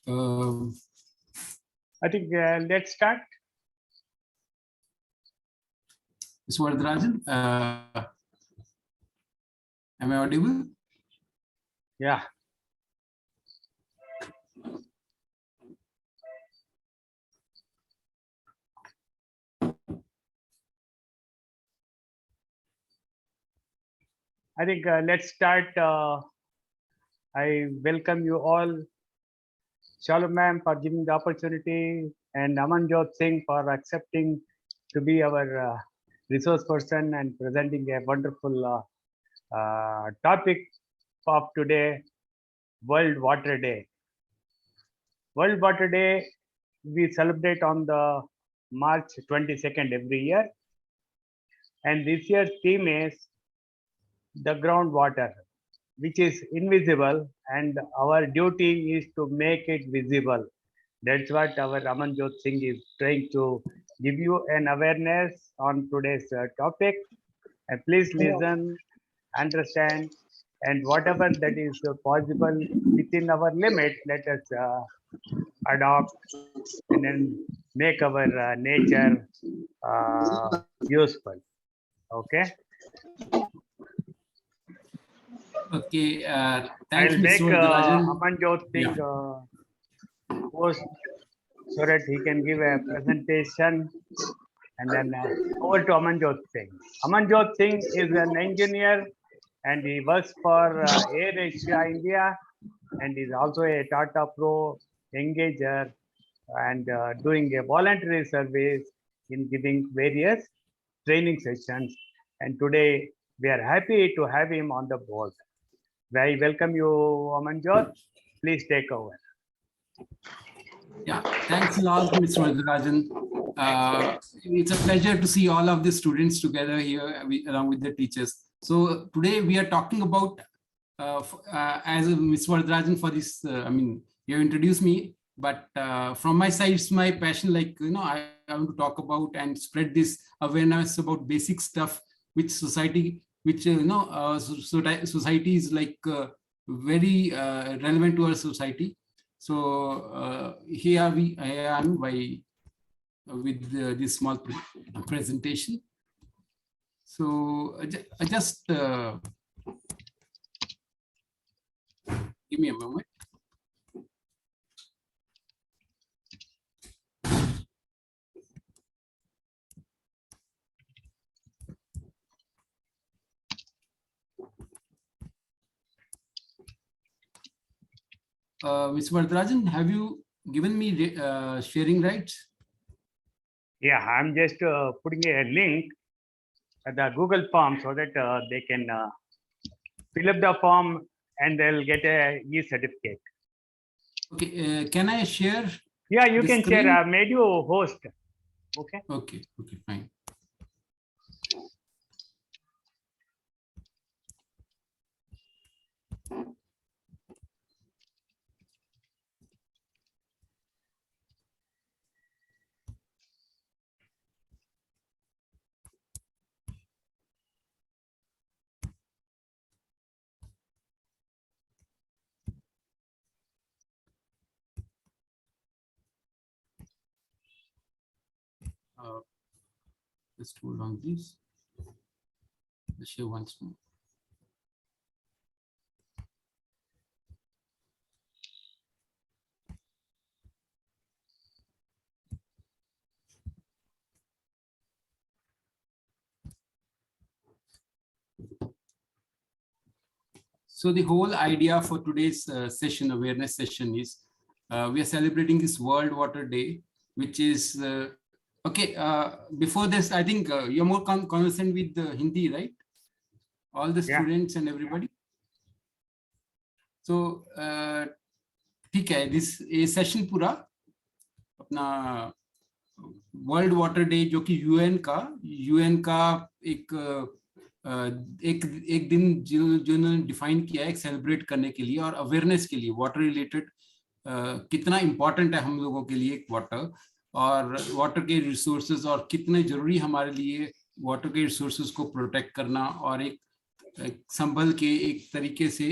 I think let's start. Mr. Varadarajan, am I audible? Yeah. I think let's start. I welcome you all. Shalom ma'am for giving the opportunity, and Amanjot Singh for accepting to be our resource person and presenting a wonderful topic of today, World Water Day. World Water Day we celebrate on the March 22nd every year, and this year's theme is the groundwater, which is invisible, and our duty is to make it visible. That's what our Amanjot Singh is trying to give you an awareness on today's topic. And please listen, understand, and whatever that is possible within our limit, let us adopt and then make our nature useful. Okay. Okay. Thanks, I'll Mr. make Varadarajan. Amanjot Singh post so that he can give a presentation, and then over to Amanjot Singh. Amanjot Singh is an engineer and he works for Air Asia India, and is also a Tata Pro engager and doing a voluntary service in giving various training sessions. And today we are happy to have him on the board. I welcome you, Amanjot. Please take over. Yeah, thanks a lot, Mr. Varadarajan. It's a pleasure to see all of the students together here along with the teachers. So today we are talking about, as Mr. Varadarajan for this, you have introduced me, but from my side, it's my passion, I want to talk about and spread this awareness about basic stuff which society, society is very relevant to our society. So here I am with this small presentation. So I just give me a moment. Mr. Varadarajan, have you given me sharing rights? Yeah, I'm just putting a link at the Google form so that they can fill up the form and they'll get a e-certificate. Okay, can I share? Yeah, you can screen? share. I made you host. Okay. Okay, fine. Just hold on, please. Let's share once more. So the whole idea for today's awareness session is we are celebrating this World Water Day, which is before this, I think you're more conversant with Hindi, right? All the students and everybody. So ठीक है, this session पूरा अपना world water day जो कि UN का एक दिन जिन्होंने डिफाइन किया है सेलिब्रेट करने के लिए और अवेयरनेस के लिए वाटर रिलेटेड कितना इम्पोर्टेंट है हम लोगों के लिए वाटर और वाटर के रिसोर्सेज और कितने जरूरी हमारे लिए वाटर के रिसोर्सेज को प्रोटेक्ट करना और एक संभल के एक तरीके से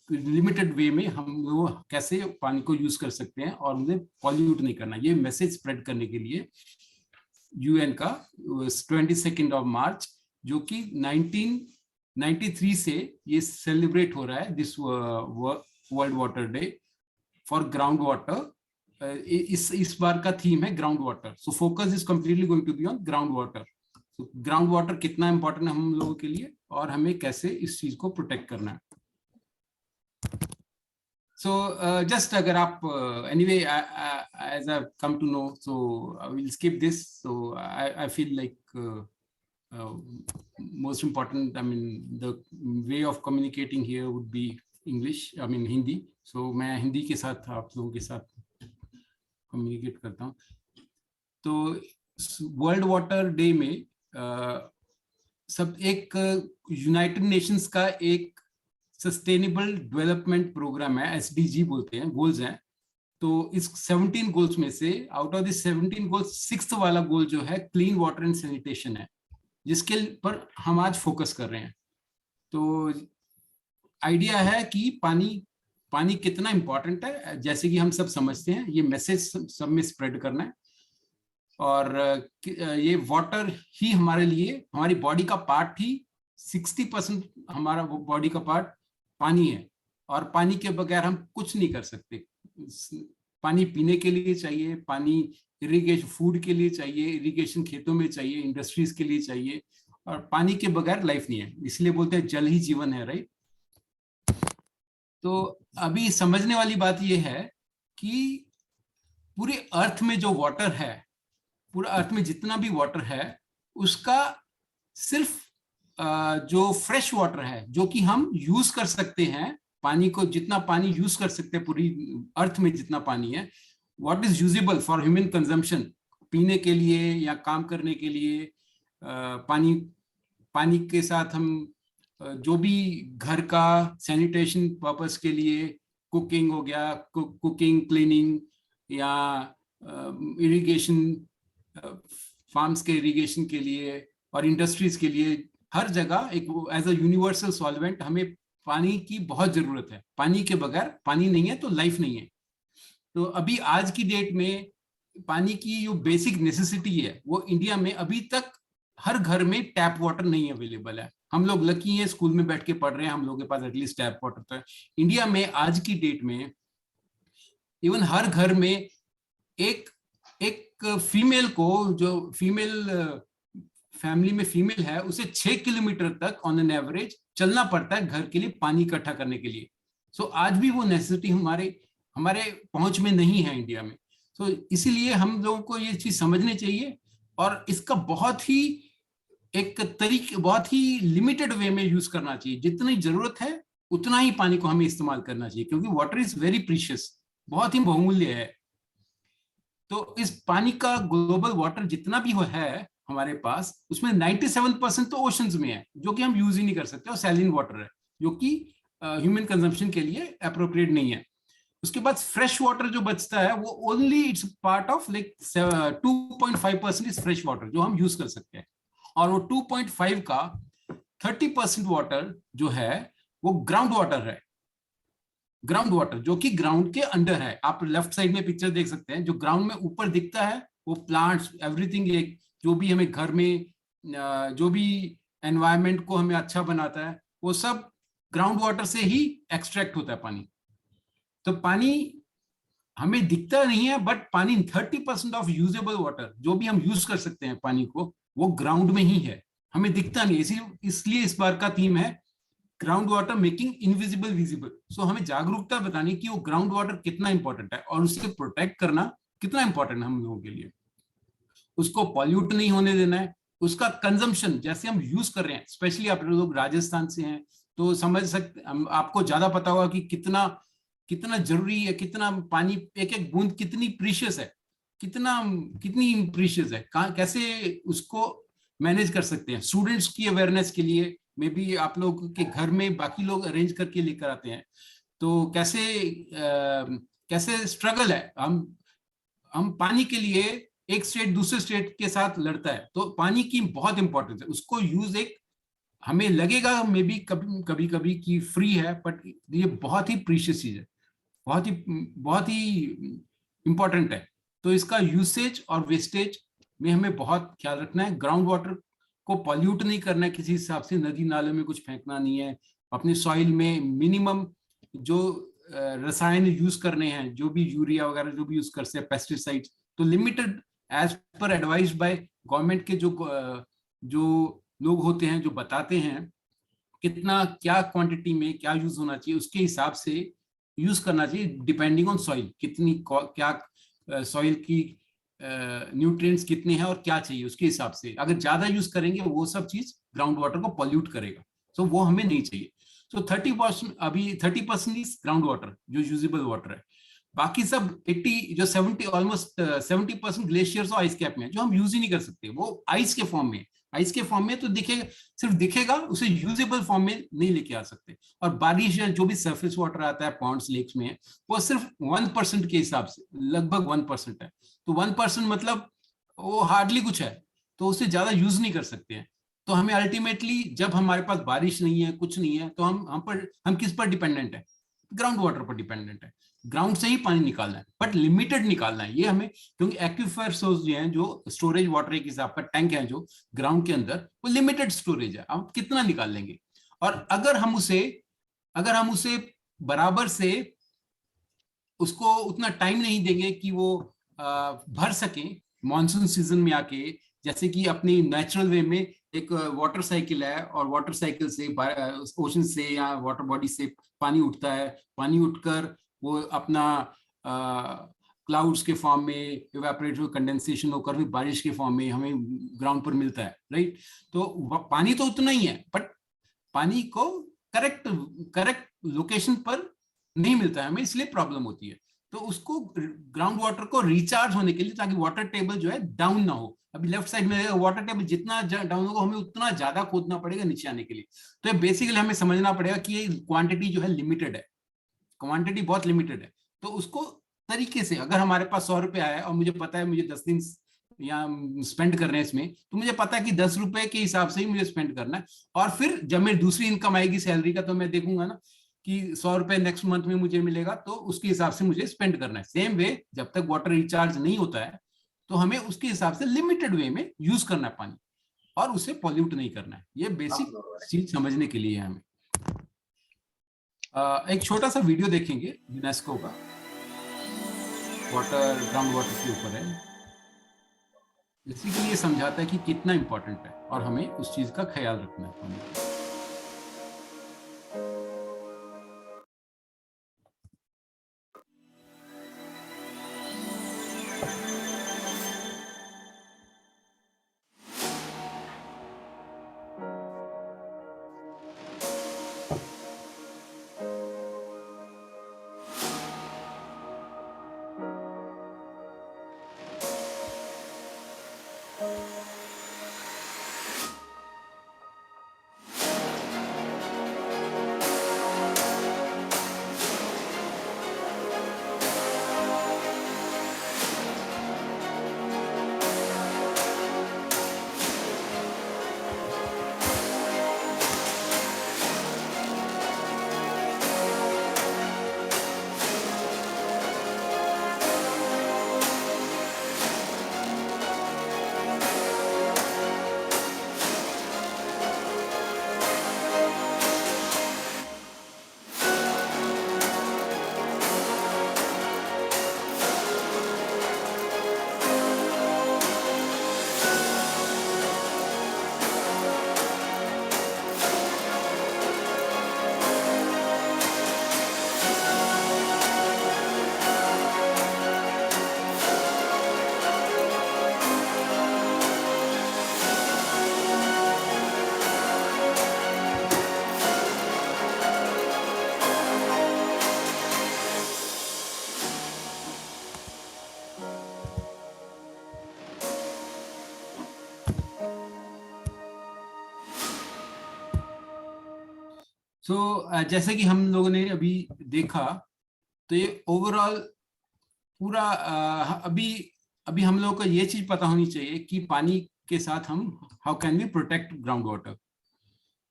लिमिटेड वे में हम वो कैसे पानी को यूज कर सकते हैं और उन्हें पॉल्यूट नहीं करना, ये मैसेज स्प्रेड करने के लिए यूएन का 22 मार्च, जो कि 1993 से ये सेलिब्रेट हो रहा है, this world water day for ground water. इस बार का थीम है ground water, so focus is completely going to be on ground water. Ground water कितना इंपॉर्टेंट है हम लोगों के लिए और हमें कैसे इस चीज को प्रोटेक्ट करना है। So just agar aap anyway as I've come to know, so I will skip this. So I feel like most important, I mean the way of communicating here would be English, I mean Hindi. So मैं हिंदी के साथ आप लोगों के साथ communicate करता हूँ। तो वर्ल्ड वाटर डे में सब एक यूनाइटेड नेशंस का एक सस्टेनेबल डेवलपमेंट प्रोग्राम है, एसडीजी बोलते हैं, गोल्स हैं। तो इस 17 गोल्स में से out of this 17 goals 6th वाला गोल जो है क्लीन वाटर एंड सैनिटेशन है, जिसके पर हम आज फोकस कर रहे हैं। तो आइडिया है कि पानी कितना इंपॉर्टेंट है, जैसे कि हम सब समझते हैं, ये मैसेज सब में स्प्रेड करना है। और ये वाटर ही हमारे लिए, हमारी बॉडी का पार्ट ही 60% हमारा बॉडी का पार्ट पानी है, और पानी के बगैर हम कुछ नहीं कर सकते। पानी पीने के लिए चाहिए, पानी इरिगेशन फूड के लिए चाहिए, इरिगेशन खेतों में चाहिए, इंडस्ट्रीज के लिए चाहिए, और पानी के बगैर लाइफ नहीं है। इसलिए बोलते हैं जल ही जीवन है, राइट। तो अभी समझने वाली बात यह है कि पूरे अर्थ में जो वाटर है, पूरा अर्थ में जितना भी वाटर है, उसका सिर्फ जो फ्रेश वाटर है, जो कि हम यूज कर सकते हैं, पानी को जितना पानी यूज कर सकते हैं पूरी अर्थ में जितना पानी है, what is usable for human consumption, पीने के लिए या काम करने के लिए, पानी के साथ हम जो भी घर का सैनिटेशन पर्पस के लिए, कुकिंग हो गया, कुकिंग, क्लीनिंग, या इरिगेशन, फार्म्स के इरिगेशन के लिए और इंडस्ट्रीज के लिए, हर जगह एक एज अ यूनिवर्सल सॉल्वेंट हमें पानी की बहुत जरूरत है। पानी के बगैर, पानी नहीं है तो लाइफ नहीं है। तो अभी आज की डेट में पानी की जो बेसिक नेसेसिटी है, वो इंडिया में अभी तक हर घर में टैप वाटर नहीं अवेलेबल है। हम लोग लकी हैं, स्कूल में बैठ के पढ़ रहे हैं, हम लोग के पास एटलीस्ट टैप वाटर तो है। इंडिया में आज की डेट में इवन हर घर में एक फीमेल को, जो फीमेल फैमिली में फीमेल है, उसे 6 किलोमीटर तक ऑन एन एवरेज चलना पड़ता है घर के लिए पानी इकट्ठा करने के लिए। सो आज भी वो नेसेसिटी हमारे पहुंच में नहीं है इंडिया में। सो इसीलिए हम लोगों को ये चीज समझनी चाहिए, और इसका बहुत ही लिमिटेड वे में यूज करना चाहिए। जितनी जरूरत है उतना ही पानी को हमें इस्तेमाल करना चाहिए, क्योंकि वाटर इज वेरी प्रीशियस, बहुत ही बहुमूल्य है। तो इस पानी का ग्लोबल वाटर जितना भी है हमारे पास, उसमें 97% तो ओशंस में है, जो कि हम यूज ही नहीं कर सकते, और सैलिन वाटर है, जो कि ह्यूमन कंजम्पशन के लिए अप्रोप्रिएट नहीं है। उसके बाद फ्रेश वाटर जो बचता है, वो only it's part of like 2.5% is fresh water जो हम यूज कर सकते हैं, और वो 2.5 का 30% वाटर जो है वो ग्राउंड वाटर है। ग्राउंड वाटर जो कि ग्राउंड के अंडर है। आप लेफ्ट साइड में पिक्चर देख सकते हैं, जो ग्राउंड में ऊपर दिखता है वो प्लांट्स, एवरीथिंग, जो भी हमें घर में, जो भी एनवायरनमेंट को हमें अच्छा बनाता है, वो सब ग्राउंड वाटर से ही एक्सट्रैक्ट होता है पानी। तो पानी हमें दिखता नहीं है, बट पानी 30% ऑफ यूजेबल वाटर जो भी हम यूज कर सकते हैं पानी को, वो ग्राउंड में ही है, हमें दिखता नहीं। इसलिए इस बार का थीम है ground water making invisible visible. So हमें जागरूकता बतानी कि वो ग्राउंड वाटर कितना इंपॉर्टेंट है और उससे प्रोटेक्ट करना कितना इंपॉर्टेंट है हम लोगों के लिए। उसको पॉल्यूट नहीं होने देना है, उसका कंजम्पशन जैसे हम यूज कर रहे हैं, स्पेशली आप लोग राजस्थान से हैं तो समझ सकते, आपको ज्यादा पता होगा कि कितना जरूरी है, कितना पानी, एक एक बूंद कितनी प्रीशियस है, कितनी प्रीशियस है, कैसे उसको मैनेज कर सकते हैं। स्टूडेंट्स की अवेयरनेस के लिए मे बी आप लोग के घर में बाकी लोग अरेंज करके लेकर आते हैं, तो कैसे स्ट्रगल है, हम पानी के लिए एक स्टेट दूसरे स्टेट के साथ लड़ता है, तो पानी की बहुत इंपॉर्टेंस है। उसको यूज एक हमें लगेगा मे बी कभी कभी कि फ्री है, बट ये बहुत ही प्रीशियस चीज है, बहुत ही इंपॉर्टेंट है। तो इसका यूसेज और वेस्टेज में हमें बहुत ख्याल रखना है। ग्राउंड वाटर को पॉल्यूट नहीं करना है किसी हिसाब से, नदी नालों में कुछ फेंकना नहीं है। अपने सॉइल में मिनिमम जो रसायन यूज करने हैं, जो भी यूरिया वगैरह जो भी यूज करते हैं, पेस्टिसाइड्स, तो लिमिटेड एज पर एडवाइस बाय गवर्नमेंट के जो लोग होते हैं, जो बताते हैं कितना क्या क्वांटिटी में क्या यूज होना चाहिए, उसके हिसाब से यूज करना चाहिए, डिपेंडिंग ऑन सॉइल, कितनी क्या सॉइल की न्यूट्रिएंट्स कितने हैं और क्या चाहिए, उसके हिसाब से। अगर ज्यादा यूज करेंगे वो सब चीज ग्राउंड वाटर को पॉल्यूट करेगा, तो वो हमें नहीं चाहिए। तो 30%, अभी 30% इज ग्राउंड वाटर जो यूजेबल वाटर है। बाकी सब 80 जो 70 ऑलमोस्ट 70% ग्लेशियर्स और आइस कैप में जो हम यूज ही नहीं कर सकते, वो आइस के फॉर्म में, आइस के फॉर्म में तो दिखेगा, सिर्फ दिखेगा, उसे यूजेबल फॉर्म में नहीं लेके आ सकते। और बारिश या जो भी सरफेस वाटर आता है पॉन्ड्स लेक्स में, वो सिर्फ 1% के हिसाब से, लगभग 1% है। तो 1% मतलब वो हार्डली कुछ है, तो उसे ज्यादा यूज नहीं कर सकते हैं। तो हमें अल्टीमेटली जब हमारे पास बारिश नहीं है, कुछ नहीं है, तो हम किस पर डिपेंडेंट है? ग्राउंड वाटर पर डिपेंडेंट है। ग्राउंड से ही पानी निकालना है, बट लिमिटेड निकालना है ये हमें, क्योंकि एक्विफर सोर्स जो है, जो स्टोरेज वाटर एक हिसाब का टैंक है जो ग्राउंड के अंदर, वो लिमिटेड स्टोरेज है, हम कितना निकाल लेंगे। और अगर हम उसे बराबर से उसको उतना टाइम नहीं देंगे कि वो भर सके मॉनसून सीजन में आके, जैसे कि अपनी नेचुरल वे में एक वाटर साइकिल है, और वाटर साइकिल से ओशन से या वाटर बॉडी से पानी उठता है, पानी उठकर वो अपना क्लाउड्स के फॉर्म में इवेपोरेट हो, कंडेंसेशन होकर भी बारिश के फॉर्म में हमें ग्राउंड पर मिलता है, राइट। तो पानी तो उतना ही है, बट पानी को करेक्ट करेक्ट लोकेशन पर नहीं मिलता है हमें, इसलिए प्रॉब्लम होती है। तो उसको ग्राउंड वाटर को रिचार्ज होने के लिए, ताकि वाटर टेबल जो है डाउन ना हो, अभी लेफ्ट साइड में वाटर टेबल जितना डाउन होगा, हमें उतना ज्यादा खोदना पड़ेगा नीचे आने के लिए। तो बेसिकली हमें समझना पड़ेगा कि ये क्वांटिटी जो है लिमिटेड है, क्वांटिटी बहुत लिमिटेड है। तो उसको तरीके से, अगर हमारे पास 100 रुपए आया और मुझे पता है मुझे 10 दिन या स्पेंड कर रहे हैं इसमें, तो मुझे पता है कि 10 रुपए के हिसाब से ही मुझे स्पेंड करना है। और फिर जब मेरी दूसरी इनकम आएगी सैलरी का, तो मैं देखूंगा ना कि 100 रुपए नेक्स्ट मंथ में मुझे मिलेगा, तो उसके हिसाब से मुझे स्पेंड करना है। सेम वे, जब तक वाटर रिचार्ज नहीं होता है, तो हमें उसके हिसाब से लिमिटेड वे में यूज करना है पानी, और उसे पॉल्यूट नहीं करना है। ये बेसिक चीज समझने के लिए है हमें। एक छोटा सा वीडियो देखेंगे यूनेस्को का, वाटर, ग्राउंड वाटर के ऊपर है। बेसिकली ये समझाता है कि कितना इंपॉर्टेंट है और हमें उस चीज का ख्याल रखना है। जैसे कि हम लोगों ने अभी देखा, तो ये ओवरऑल पूरा अभी अभी हम लोगों को ये चीज पता होनी चाहिए कि पानी के साथ हम how can we protect ground water.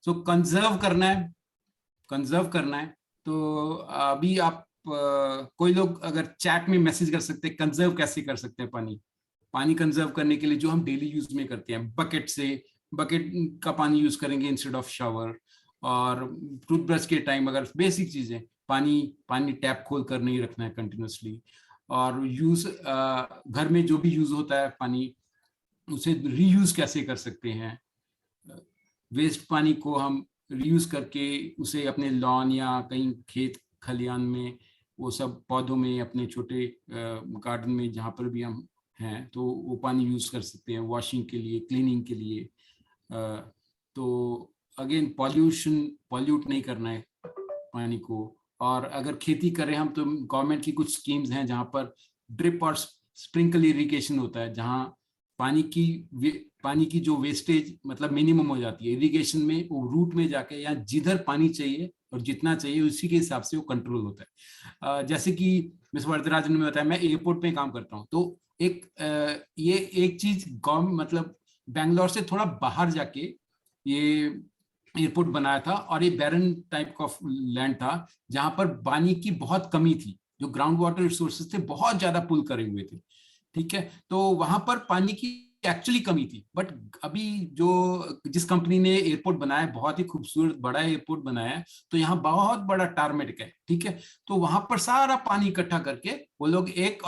So conserve करना है। तो अभी आप कोई लोग अगर चैट में मैसेज कर सकते हैं कंजर्व कैसे कर सकते हैं पानी कंजर्व करने के लिए जो हम डेली यूज में करते हैं, बकेट का पानी यूज करेंगे इंस्टेड ऑफ शावर। और टूथब्रश के टाइम अगर बेसिक चीजें, पानी टैप खोल कर नहीं रखना है कंटिन्यूसली। और घर में जो भी यूज होता है पानी, उसे रीयूज कैसे कर सकते हैं, वेस्ट पानी को हम रीयूज करके उसे अपने लॉन या कहीं खेत खलियान में, वो सब पौधों में, अपने छोटे गार्डन में जहाँ पर भी हम हैं, तो वो पानी यूज कर सकते हैं वॉशिंग के लिए, क्लीनिंग के लिए। तो अगेन पॉल्यूट नहीं करना है पानी को। और अगर खेती करें हम, तो गवर्नमेंट की कुछ स्कीम्स हैं जहाँ पर ड्रिप और स्प्रिंकल इरिगेशन होता है, जहाँ पानी की जो वेस्टेज मतलब मिनिमम हो जाती है इरिगेशन में, वो रूट में जाके या जिधर पानी चाहिए और जितना चाहिए उसी के हिसाब से वो कंट्रोल होता है। जैसे कि मिस वरदराजन ने बताया, मैं एयरपोर्ट में काम करता हूँ, तो ये एक चीज गवर्नमेंट मतलब बैंगलोर से थोड़ा बाहर जाके ये एयरपोर्ट बनाया था, और ये बैरन टाइप का लैंड था जहां पर पानी की बहुत कमी थी, जो ग्राउंड वाटर रिसोर्सेज थे बहुत ज्यादा पुल करे हुए थे। ठीक है, तो वहां पर पानी की एक्चुअली कमी थी। बट अभी जिस कंपनी ने एयरपोर्ट बनाया, बहुत ही खूबसूरत बड़ा एयरपोर्ट बनाया है, तो यहाँ बहुत बड़ा टारमेटिक है। ठीक है, तो वहां पर सारा पानी इकट्ठा करके वो लोग एक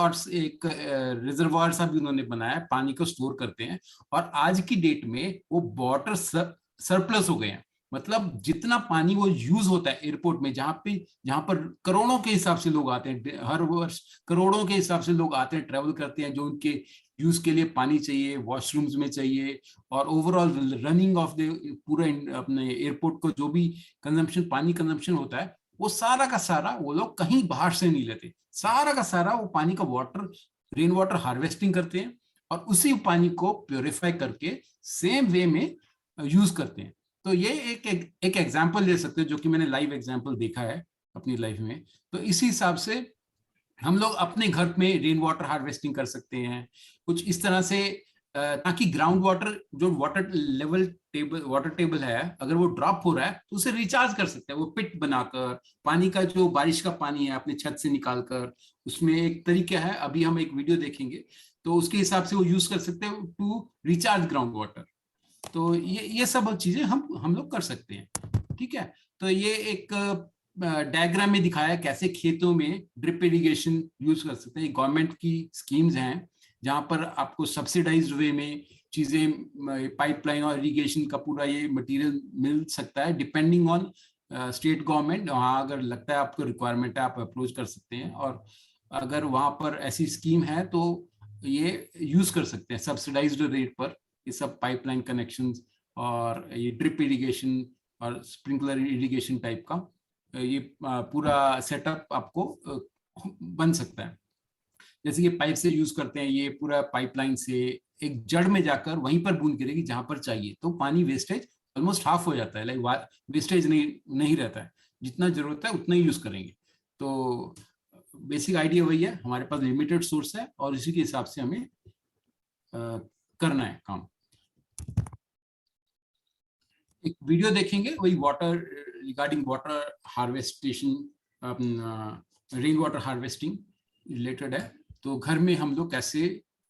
रिजर्वायर सा भी उन्होंने बनाया है, पानी को स्टोर करते हैं। और आज की डेट में वो वाटर सरप्लस हो गए हैं। मतलब जितना पानी वो यूज होता है एयरपोर्ट में, जहां पर करोड़ों के हिसाब से लोग आते हैं हर वर्ष, करोड़ों के हिसाब से लोग आते हैं, ट्रेवल करते हैं, जो उनके यूज के लिए पानी चाहिए, वॉशरूम्स में चाहिए, और ओवरऑल रनिंग ऑफ द पूरे अपने एयरपोर्ट को जो भी पानी कंजम्पशन होता है, वो सारा का सारा वो लोग कहीं बाहर से नहीं लेते। सारा का सारा वो पानी का रेन वाटर हार्वेस्टिंग करते हैं, और उसी पानी को प्योरीफाई करके सेम वे में यूज करते हैं। तो ये एक एग्जाम्पल दे सकते हैं, जो कि मैंने लाइव एग्जाम्पल देखा है अपनी लाइफ में। तो इसी हिसाब से हम लोग अपने घर में रेन वाटर हार्वेस्टिंग कर सकते हैं कुछ इस तरह से, ताकि ग्राउंड वाटर जो वाटर टेबल है, अगर वो ड्रॉप हो रहा है तो उसे रिचार्ज कर सकते हैं, वो पिट बनाकर पानी का, जो बारिश का पानी है अपने छत से निकालकर, उसमें एक तरीका है, अभी हम एक वीडियो देखेंगे, तो उसके हिसाब से वो यूज कर सकते हैं टू रिचार्ज ग्राउंड वाटर। तो ये सब चीजें हम लोग कर सकते हैं। ठीक है, तो ये एक डायग्राम में दिखाया है कैसे खेतों में ड्रिप इरिगेशन यूज कर सकते हैं। गवर्नमेंट की स्कीम्स हैं जहां पर आपको सब्सिडाइज्ड वे में चीजें, पाइपलाइन और इरिगेशन का पूरा ये मटेरियल मिल सकता है, डिपेंडिंग ऑन स्टेट गवर्नमेंट। वहाँ अगर लगता है आपको रिक्वायरमेंट है, आप अप्रोच कर सकते हैं, और अगर वहाँ पर ऐसी स्कीम है तो ये यूज कर सकते हैं सब्सिडाइज्ड रेट पर, ये सब पाइपलाइन कनेक्शंस और ये ड्रिप इरिगेशन और स्प्रिंकलर इरिगेशन टाइप का ये पूरा सेटअप आपको बन सकता है। जैसे कि पाइप से यूज करते हैं, ये पूरा पाइपलाइन से एक जड़ में जाकर वहीं पर बूंद गिरेगी जहां पर चाहिए, तो पानी वेस्टेज ऑलमोस्ट हाफ हो जाता है, लाइक वेस्टेज नहीं रहता है, जितना जरूरत है उतना ही यूज करेंगे। तो बेसिक आइडिया वही है, हमारे पास लिमिटेड सोर्स है और इसी के हिसाब से हमें करना है काम। एक वीडियो देखेंगे वही water regarding water harvestation, rain water harvesting related है। तो घर में हम लोग कैसे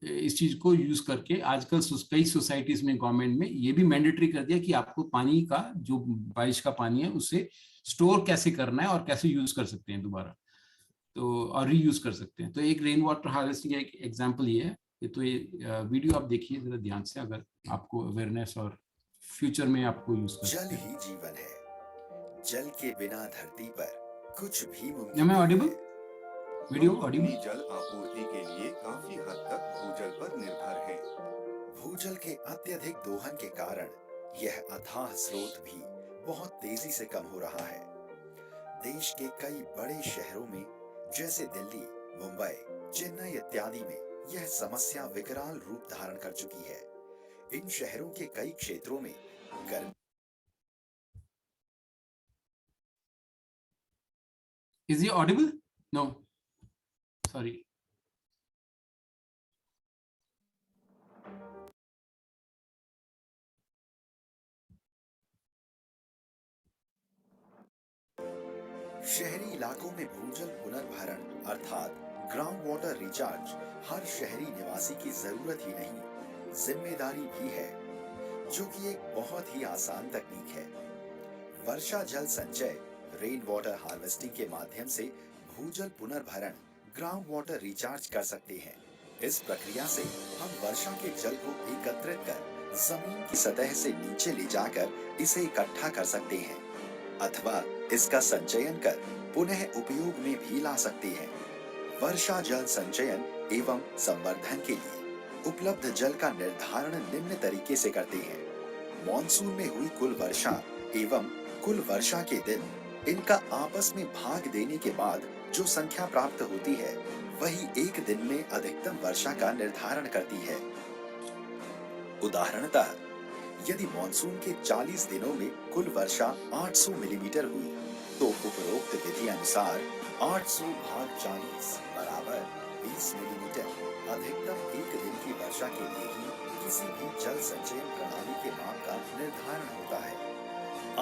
इस चीज को यूज करके, आजकल कई सोसाइटीज में गवर्नमेंट में ये भी मैंडेटरी कर दिया कि आपको पानी का जो बारिश का पानी है उसे स्टोर कैसे करना है और कैसे यूज कर सकते हैं दोबारा, तो और रीयूज कर सकते हैं। तो एक रेन वाटर हार्वेस्टिंग एक एग्जांपल ये है। तो ये वीडियो आप देखिए जरा ध्यान से, अगर आपको अवेयरनेस और फ्यूचर में आपको यूज कर जल सकते हैं। ही जीवन है। जल के बिना धरती पर कुछ भी am मुमकिन I नहीं audible? है। वीडियो हम ऑडिबल? अपनी जल आपूर्ति के लिए काफी हद तक भूजल पर निर्भर हैं। भूजल के अत्यधिक दोहन के कारण यह अथाह स्रोत भी बहुत तेजी से कम हो रहा है। देश के कई बड़े शहरों में जैसे दिल्ली, मुंबई, चेन्नई इत्यादि में यह समस्या विकराल रूप धारण कर चुकी है। इन शहरों के कई क्षेत्रों में गर्मी Is he audible? No, sorry. शहरी इलाकों में भूजल पुनर्भरण अर्थात ग्राउंड वाटर रिचार्ज हर शहरी निवासी की जरूरत ही नहीं, जिम्मेदारी भी है, जो कि एक बहुत ही आसान तकनीक है। वर्षा जल संचय रेन वाटर हार्वेस्टिंग के माध्यम से भूजल पुनर्भरण ग्राउंड वाटर रिचार्ज कर सकते हैं। इस प्रक्रिया से हम वर्षा के जल को एकत्रित कर जमीन की सतह से नीचे ले जाकर इसे इकट्ठा कर सकते हैं अथवा इसका संचयन कर पुनः उपयोग में भी ला सकते हैं। वर्षा जल संचयन एवं संवर्धन के लिए उपलब्ध जल का निर्धारण निम्न तरीके से करते हैं। मॉनसून में हुई कुल वर्षा एवं कुल वर्षा के दिन, इनका आपस में भाग देने के बाद जो संख्या प्राप्त होती है वही एक दिन में अधिकतम वर्षा का निर्धारण करती है। उदाहरणतः यदि मॉनसून के 40 दिनों में कुल वर्षा 800 मिलीमीटर हुई तो उपरोक्त विधि अनुसार 800 भाग 40 बराबर 20 मिलीमीटर अधिकतम एक दिन की वर्षा के लिए ही किसी भी जल संचयन प्रणाली के माप का निर्धारण होता है।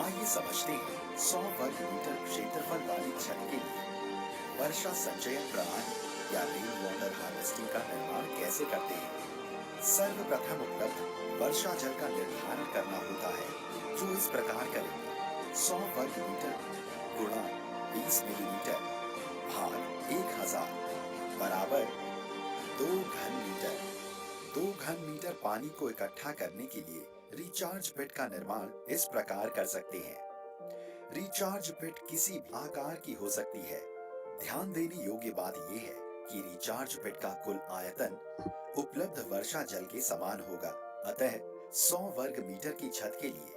आइए समझते हैं 100 वर्ग मीटर क्षेत्रफल वाली छत के लिए वर्षा संचयन प्रणाली या रेन वाटर हार्वेस्टिंग का निर्माण कैसे करते हैं। सर्वप्रथम उपलब्ध वर्षा जल का निर्धारण करना होता है, जो इस प्रकार करेंगे। 100 वर्ग मीटर गुणा 20 मिलीमीटर भाग 1000 बराबर 2 घन मीटर। 2 घन मीटर पानी को इकट्ठा करने के लिए रिचार्ज पिट का निर्माण इस प्रकार कर सकते हैं। रिचार्ज पिट किसी भी आकार की हो सकती है। ध्यान देने योग्य बात यह है कि रिचार्ज पिट का कुल आयतन उपलब्ध वर्षा जल के समान होगा। अतः 100 वर्ग मीटर की छत के लिए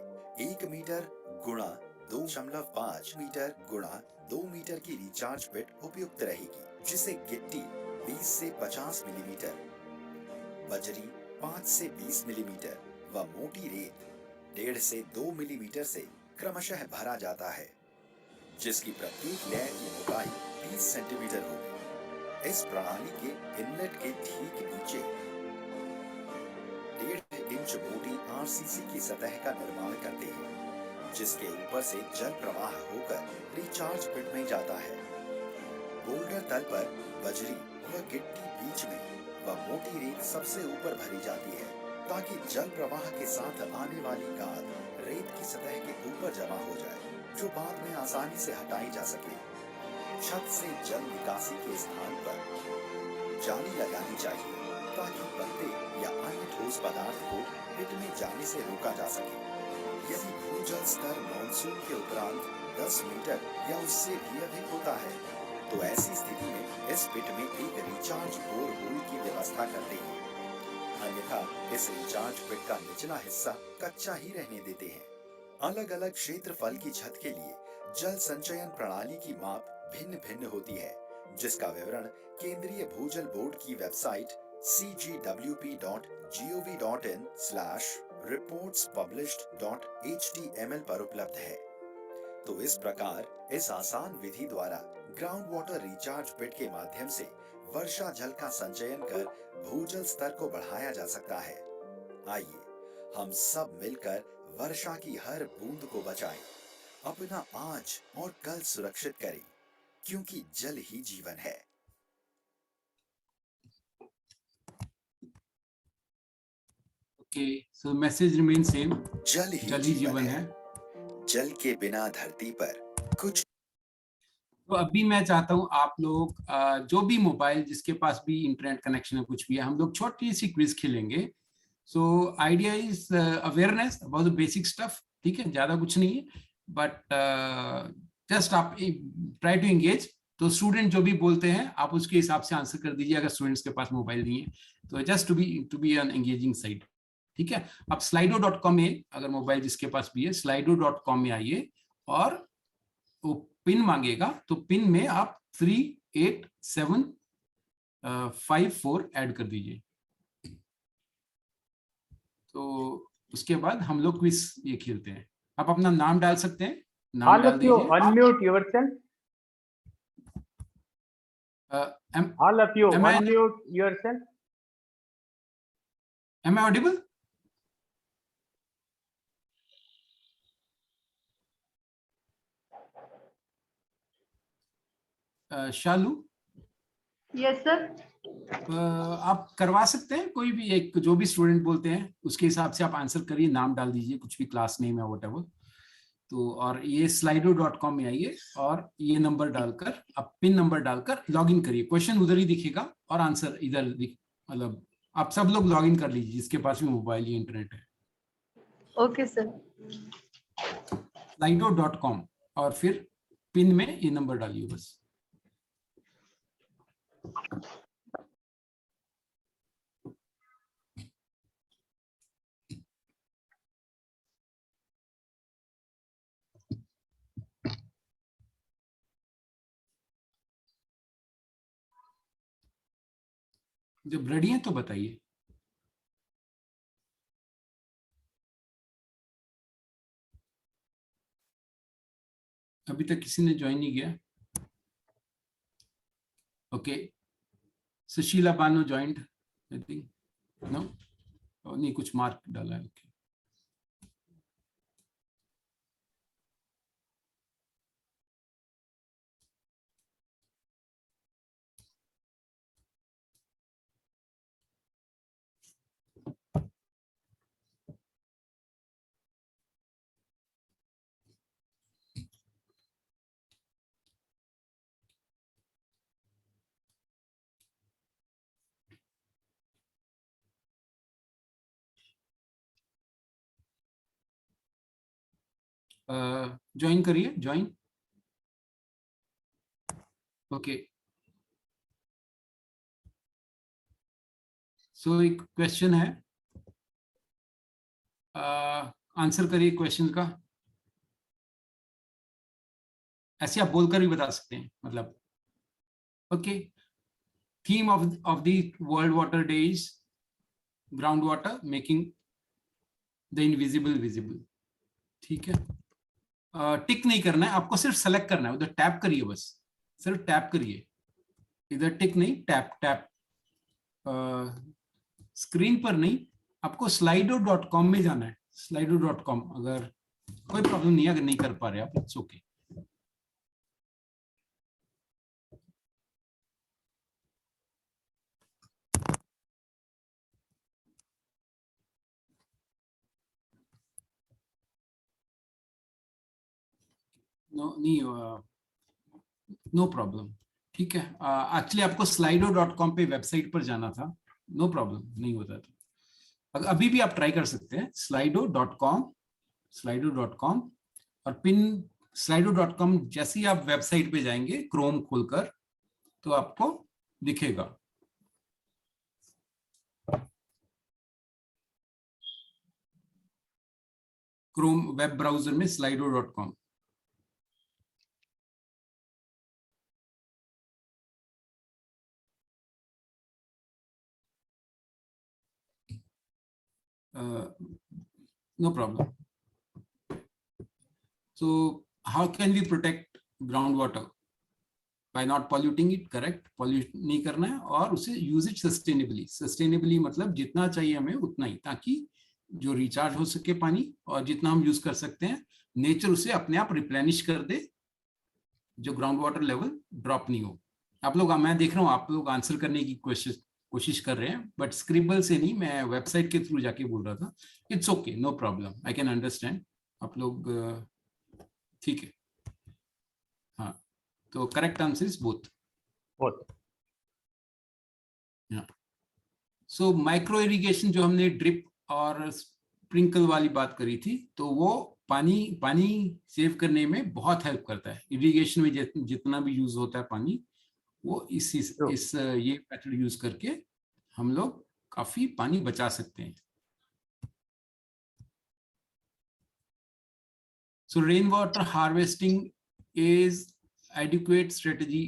1 मीटर गुणा 2.5 मीटर गुणा 2 मीटर की रिचार्ज पिट उपयुक्त रहेगी, जिसे गिट्टी 20 से 50 मिलीमीटर, बजरी 5 से 20 मिलीमीटर व मोटी रेत 1.5 से 2 मिलीमीटर से क्रमशः भरा जाता है, जिसकी प्रत्येक लेयर की मोटाई 20 सेंटीमीटर होगी। इस प्रणाली के इनलेट के ठीक नीचे 1.5 इंच मोटी आरसीसी की सतह का निर्माण करते हैं, जिसके ऊपर से जल प्रवाह होकर रिचार्ज पिट में जाता है। बोल्डर तल पर बजरी व गिट्टी बीच में व मोटी रेत सबसे ऊपर भरी जाती है, ताकि जल प्रवाह के साथ आने वाली गाद रेत की सतह के ऊपर जमा हो जाए, जो बाद में आसानी से हटाई जा सके। छत से जल निकासी के स्थान पर जाली लगानी चाहिए, ताकि पत्ते या अन्य ठोस पदार्थ को पिट में जाने से रोका जा सके। यदि भूजल स्तर मॉनसून के उपरांत 10 मीटर या उससे भी अधिक होता है, तो ऐसी स्थिति में इस पिट में एक रिचार्ज बोर होल की व्यवस्था करते हैं। अन्यथा इस रिचार्ज पिट का निचला हिस्सा कच्चा ही रहने देते हैं। अलग अलग क्षेत्रफल की छत के लिए जल संचयन प्रणाली की माप भिन्न भिन्न होती है, जिसका विवरण केंद्रीय भूजल बोर्ड की वेबसाइट cgwp.gov.in/reportspublished.html पर उपलब्ध है। तो इस प्रकार इस आसान विधि द्वारा ग्राउंड वाटर रिचार्ज पिट के माध्यम से वर्षा जल का संचयन कर भूजल स्तर को बढ़ाया जा सकता है। आइए हम सब मिलकर वर्षा की हर बूंद को बचाएं, अपना आज और कल सुरक्षित करें, क्योंकि जल ही जीवन है। Okay, so message remains same. जल ही जीवन है। जल के बिना धरती पर कुछ। तो अभी मैं चाहता हूँ आप लोग जो भी मोबाइल जिसके पास भी इंटरनेट कनेक्शन है कुछ भी है, हम लोग छोटी सी क्विज खेलेंगे। So idea is awareness about the basic stuff, ठीक है, ज्यादा कुछ नहीं है, बट जस्ट आप ट्राई टू एंगेज। तो स्टूडेंट जो भी बोलते हैं आप उसके हिसाब से आंसर कर दीजिए, अगर स्टूडेंट्स के पास मोबाइल नहीं है तो, just to be an engaging site, ठीक है। आप slido.com में, अगर मोबाइल जिसके पास भी है, slido.com में आइए और वो पिन मांगेगा, तो पिन में आप 38754 ऐड कर दीजिए। तो उसके बाद हम लोग क्विज ये खेलते हैं। आप अपना नाम डाल सकते हैं, नाम डाल दीजिए। Unmute yourself. All of you unmute yourself. Am I audible? Shalu, yes sir. आप करवा सकते हैं, कोई भी एक जो भी स्टूडेंट बोलते हैं उसके हिसाब से आप आंसर करिए, नाम डाल दीजिए, कुछ भी क्लास नेम है व्हाटएवर। तो और ये slido.com में आइए और ये नंबर डालकर, आप पिन नंबर डालकर लॉगिन करिए। क्वेश्चन उधर ही दिखेगा और आंसर इधर मतलब आप सब लोग लॉगिन कर लीजिए जिसके पास भी मोबाइल या इंटरनेट है। Okay sir. slido.com और फिर पिन में ये नंबर डालिए बस। जब रेडी हैं तो बताइए। अभी तक किसी ने ज्वाइन नहीं किया। Okay, Sushila Bano joint, I think no, नहीं कुछ मार्क डाला है। ओके, ज्वाइन करिए, ज्वाइन। ओके, सो एक क्वेश्चन है, आंसर करिए क्वेश्चन का। ऐसे आप बोलकर भी बता सकते हैं, मतलब okay. Theme of the world water day is ground water making the invisible visible. ठीक है, टिक नहीं करना है आपको, सिर्फ सेलेक्ट करना है, उधर टैप करिए बस, सिर्फ टैप करिए, इधर टिक नहीं, टैप टैप। स्क्रीन पर नहीं, आपको slido.com में जाना है, slido.com। अगर कोई प्रॉब्लम नहीं है, अगर नहीं कर पा रहे आप, इट्स ओके। नो नहीं, नो प्रॉब्लम, ठीक है। एक्चुअली आपको slido.com पे वेबसाइट पर जाना था, नो प्रॉब्लम, नहीं होता था। अभी भी आप ट्राई कर सकते हैं, slido.com और पिन slido.com। जैसे ही आप वेबसाइट पे जाएंगे क्रोम खोलकर, तो आपको दिखेगा। क्रोम वेब ब्राउजर में slido.com। no problem. So how can we protect groundwater? By not polluting it, correct? Pollute नहीं करना है, और उसे use it sustainably। sustainably मतलब जितना चाहिए हमें उतना ही, ताकि जो रिचार्ज हो सके पानी, और जितना हम यूज कर सकते हैं, नेचर उसे अपने आप रिप्लेनिश कर दे, जो ग्राउंड वाटर लेवल ड्रॉप नहीं हो। आप लोग, मैं देख रहा हूँ आप लोग आंसर करने की कोशिश कर रहे हैं, बट स्क्रिबल से नहीं, मैं वेबसाइट के थ्रू जाके बोल रहा था। It's okay, no problem, I can understand. आप लोग ठीक है, हाँ। तो correct answer is both. So micro irrigation, जो हमने ड्रिप और स्प्रिंकल वाली बात करी थी, तो वो पानी सेव करने में बहुत हेल्प करता है। इरिगेशन में जितना भी यूज होता है पानी, वो इस ये मेथड यूज करके हम लोग काफी पानी बचा सकते हैं। सो rain water harvesting is adequate strategy.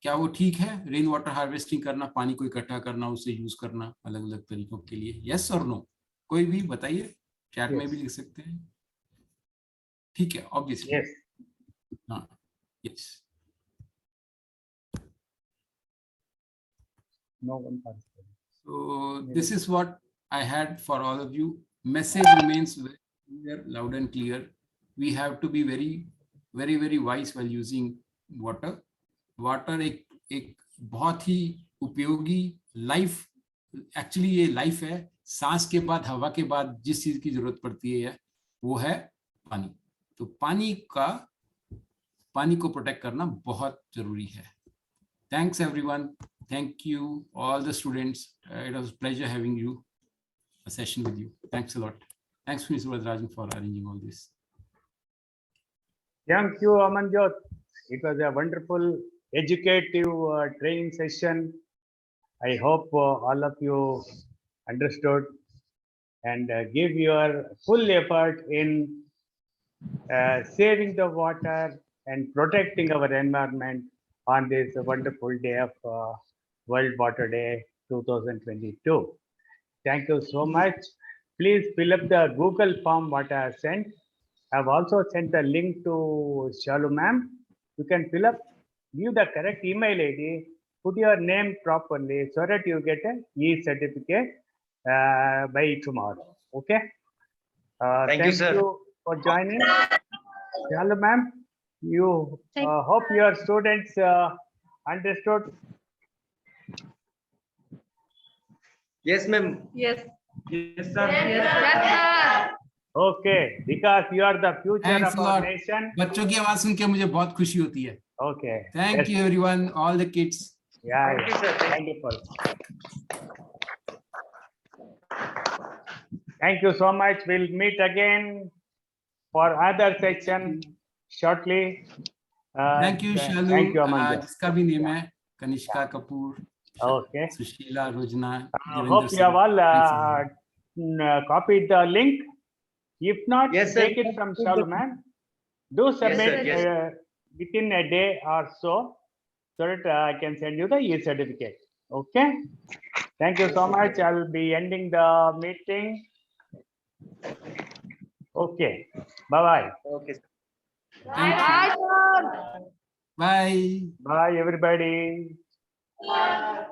क्या वो ठीक है, रेन वाटर हार्वेस्टिंग करना, पानी को इकट्ठा करना, उसे यूज करना अलग अलग तरीकों के लिए? यस और नो, कोई भी बताइए, चैट में भी लिख सकते हैं। ठीक है, ऑब्वियसली हाँ, yes. No one participated. So this is what I had for all of you. Message remains very clear, loud and clear. We have to be very, very, very wise while using water. Water एक बहुत ही उपयोगी life, actually ये life है। सांस के बाद, हवा के बाद जिस चीज की जरूरत पड़ती है वो है पानी। तो पानी को प्रोटेक्ट करना बहुत जरूरी है। Thanks everyone, thank you all the students, it was pleasure having you a session with you. Thanks a lot. Thanks Mr. Vadrajan for arranging all this. Thank you, Amanjot. It was a wonderful educative training session. I hope all of you understood and give your full effort in saving the water and protecting our environment on this wonderful day of World Water Day 2022. Thank you so much. Please fill up the Google form what I have sent. I have also sent a link to Shalu ma'am. You can fill up, give the correct email ID, put your name properly so that you get an e-certificate by tomorrow. Okay? Thank you, sir. Thank you for joining. Shalu ma'am, you hope your students understood. Yes, ma'am. Yes. Yes, sir. Yes, sir. Okay, because you are the future Thanks of a our lot. nation. बच्चों की आवाज सुन के मुझे बहुत खुशी होती है। Okay. Thank you everyone, all the kids. Yeah, Thank you, sir. thank you for. Thank you so much. We'll meet again for other section shortly. Thank you Shalu, Thank you, Amanjot. जिसका भी name है, Kanishka Kapoor, Okay. Sushila, रोजना, Hope you have all Thanks a lot. copied the link. If not, Yes, sir. take it from Shalu ma'am. Do submit sir, yes. within a day or so that I can send you the e-certificate. Okay. Thank you so much. I'll be ending the meeting. Okay. Bye-bye. Okay, sir. Thank you. Bye. Bye, everybody. Bye.